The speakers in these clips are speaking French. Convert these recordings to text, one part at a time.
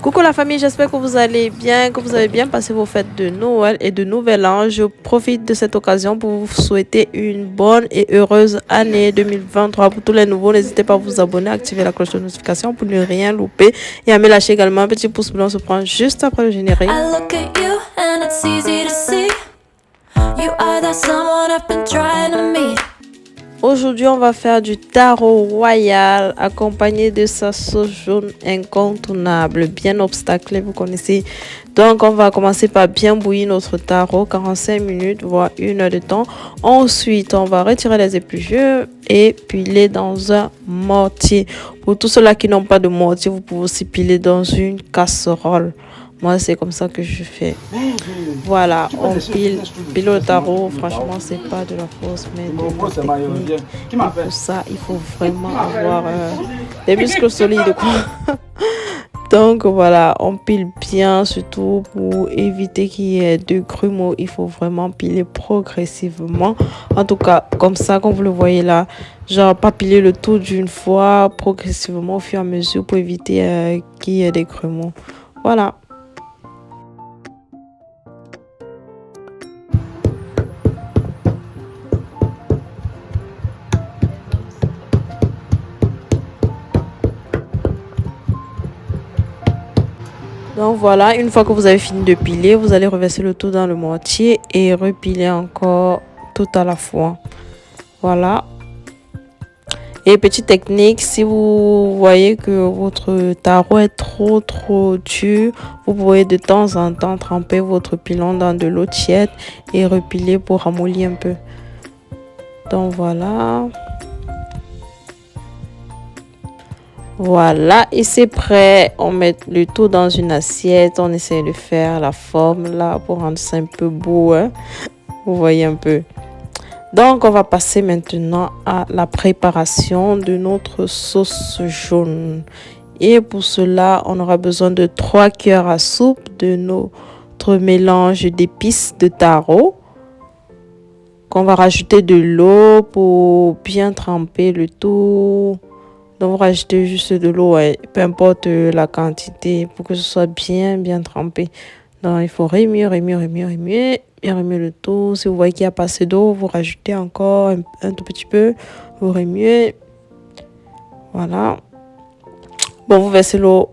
Coucou la famille, j'espère que vous allez bien, que vous avez bien passé vos fêtes de Noël et de Nouvel An. Je profite de cette occasion pour vous souhaiter une bonne et heureuse année 2023. Pour tous les nouveaux, n'hésitez pas à vous abonner, à activer la cloche de notification pour ne rien louper et à me lâcher également un petit pouce bleu. On se prend juste après le générique. I look at you and it's easy to see. You are that someone I've been trying to meet. Aujourd'hui, on va faire du tarot royal accompagné de sa sauce jaune incontournable, bien obstaclée, vous connaissez. Donc, on va commencer par bien bouillir notre tarot, 45 minutes, voire 1 heure de temps. Ensuite, on va retirer les épluchures et piler dans un mortier. Pour tous ceux-là qui n'ont pas de mortier, vous pouvez aussi piler dans une casserole. Moi, c'est comme ça que je fais. Voilà, on pile le tarot. Franchement, c'est pas de la force, mais de la technique. Et pour ça, il faut vraiment avoir des muscles solides, quoi. Donc voilà, on pile bien, surtout pour éviter qu'il y ait de grumeaux. Il faut vraiment piler progressivement. En tout cas, comme ça, comme vous le voyez là, genre pas piler le tout d'une fois, progressivement au fur et à mesure pour éviter qu'il y ait des grumeaux. Voilà. Donc voilà, une fois que vous avez fini de piler, vous allez reverser le tout dans le mortier et repiler encore tout à la fois. Voilà. Et petite technique, si vous voyez que votre tarot est trop dur, vous pouvez de temps en temps tremper votre pilon dans de l'eau tiède et repiler pour ramollir un peu. Donc voilà. Voilà, et c'est prêt. On met le tout dans une assiette. On essaie de faire la forme là pour rendre ça un peu beau. Hein? Vous voyez un peu. Donc, on va passer maintenant à la préparation de notre sauce jaune. Et pour cela, on aura besoin de 3 cuillères à soupe de notre mélange d'épices de taro. Qu'on va rajouter de l'eau pour bien tremper le tout. Donc, vous rajoutez juste de l'eau, peu importe la quantité, pour que ce soit bien trempé. Donc, il faut remuer le tout. Si vous voyez qu'il n'y a pas assez d'eau, vous rajoutez encore un tout petit peu. Vous remuez. Voilà. Bon, vous versez l'eau,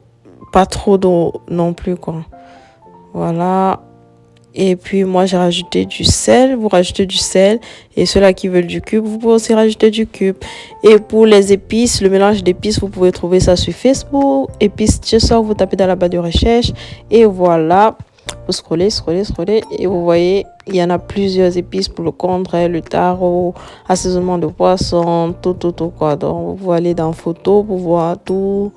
pas trop d'eau non plus, quoi. Voilà. Et puis, moi, j'ai rajouté du sel. Vous rajoutez du sel. Et ceux-là qui veulent du cube, vous pouvez aussi rajouter du cube. Et pour les épices, le mélange d'épices, vous pouvez trouver ça sur Facebook. Épices Tchessor, vous tapez dans la barre de recherche. Et voilà. Vous scrollez. Et vous voyez, il y en a plusieurs épices pour le congre, le taro, assaisonnement de poisson, tout, quoi. Donc, vous allez dans photo pour voir tous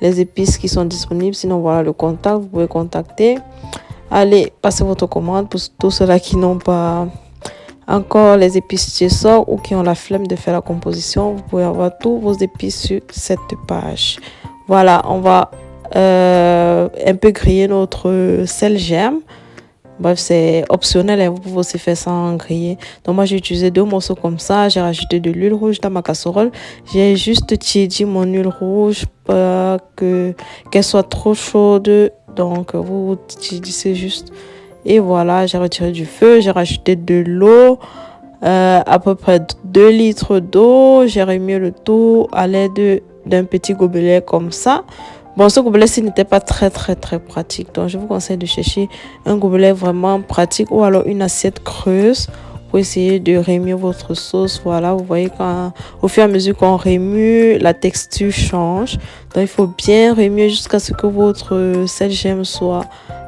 les épices qui sont disponibles. Sinon, voilà le contact. Vous pouvez contacter. Allez, passez votre commande pour tous ceux-là qui n'ont pas encore les épices Tchessor ou qui ont la flemme de faire la composition. Vous pouvez avoir tous vos épices sur cette page. Voilà, on va un peu griller notre sel germe. Bref, c'est optionnel, hein, vous pouvez aussi faire ça en griller. Donc moi, j'ai utilisé 2 morceaux comme ça. J'ai rajouté de l'huile rouge dans ma casserole. J'ai juste tiédi mon huile rouge pour qu'elle soit trop chaude. Donc vous tiédissez juste. Et voilà, j'ai retiré du feu. J'ai rajouté de l'eau, à peu près 2 litres d'eau. J'ai remis le tout à l'aide d'un petit gobelet comme ça. Bon, ce gobelet-ci n'était pas très pratique. Donc, je vous conseille de chercher un gobelet vraiment pratique ou alors une assiette creuse pour essayer de remuer votre sauce. Voilà, vous voyez au fur et à mesure qu'on remue, la texture change. Donc, il faut bien remuer jusqu'à ce que votre sel gemme soit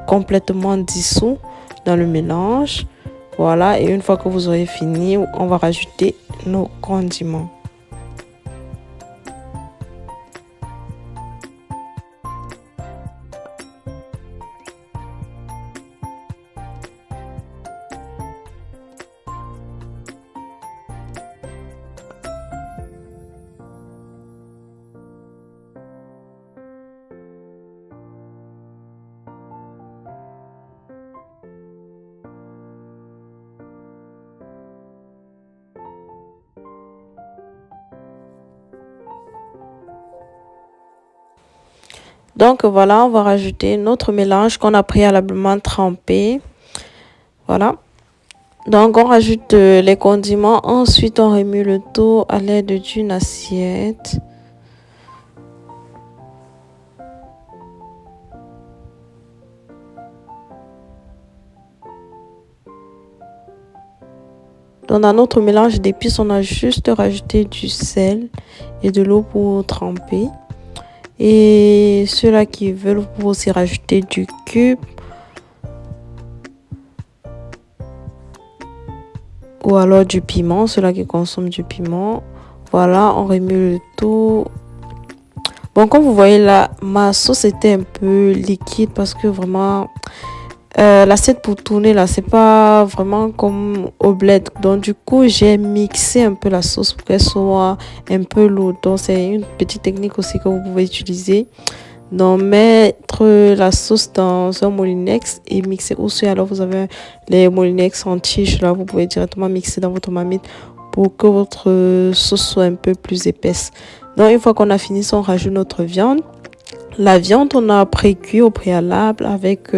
complètement dissous dans le mélange. Voilà, et une fois que vous aurez fini, on va rajouter nos condiments. Donc voilà, on va rajouter notre mélange qu'on a préalablement trempé. Voilà. Donc on rajoute les condiments. Ensuite, on remue le tout à l'aide d'une assiette. Donc dans notre mélange d'épices, on a juste rajouté du sel et de l'eau pour tremper. Et ceux-là qui veulent, vous pouvez aussi rajouter du cube ou alors du piment, ceux-là qui consomment du piment. Voilà, on remue le tout. Bon, comme vous voyez là, ma sauce était un peu liquide parce que vraiment l'assiette pour tourner là, c'est pas vraiment comme au bled. Donc du coup, j'ai mixé un peu la sauce pour qu'elle soit un peu lourde. Donc c'est une petite technique aussi que vous pouvez utiliser. Donc mettre la sauce dans un moulinex et mixer aussi. Alors vous avez les moulinex en tige là, vous pouvez directement mixer dans votre marmite pour que votre sauce soit un peu plus épaisse. Donc une fois qu'on a fini ça, on rajoute notre viande. La viande, on a pré-cuit au préalable avec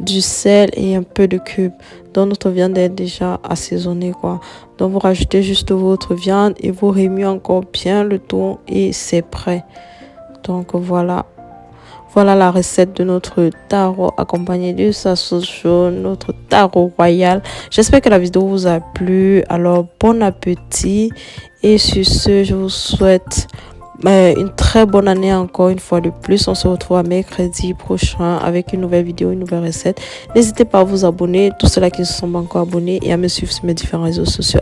du sel et un peu de cube. Donc notre viande est déjà assaisonnée quoi. Donc vous rajoutez juste votre viande et vous remuez encore bien le tout et c'est prêt. Donc voilà. Voilà la recette de notre taro accompagné de sa sauce jaune, notre taro royal. J'espère que la vidéo vous a plu. Alors bon appétit et sur ce, je vous souhaite une très bonne année encore une fois de plus. On se retrouve à mercredi prochain avec une nouvelle vidéo, une nouvelle recette. N'hésitez pas à vous abonner, tous ceux-là qui ne se sont pas encore abonnés et à me suivre sur mes différents réseaux sociaux.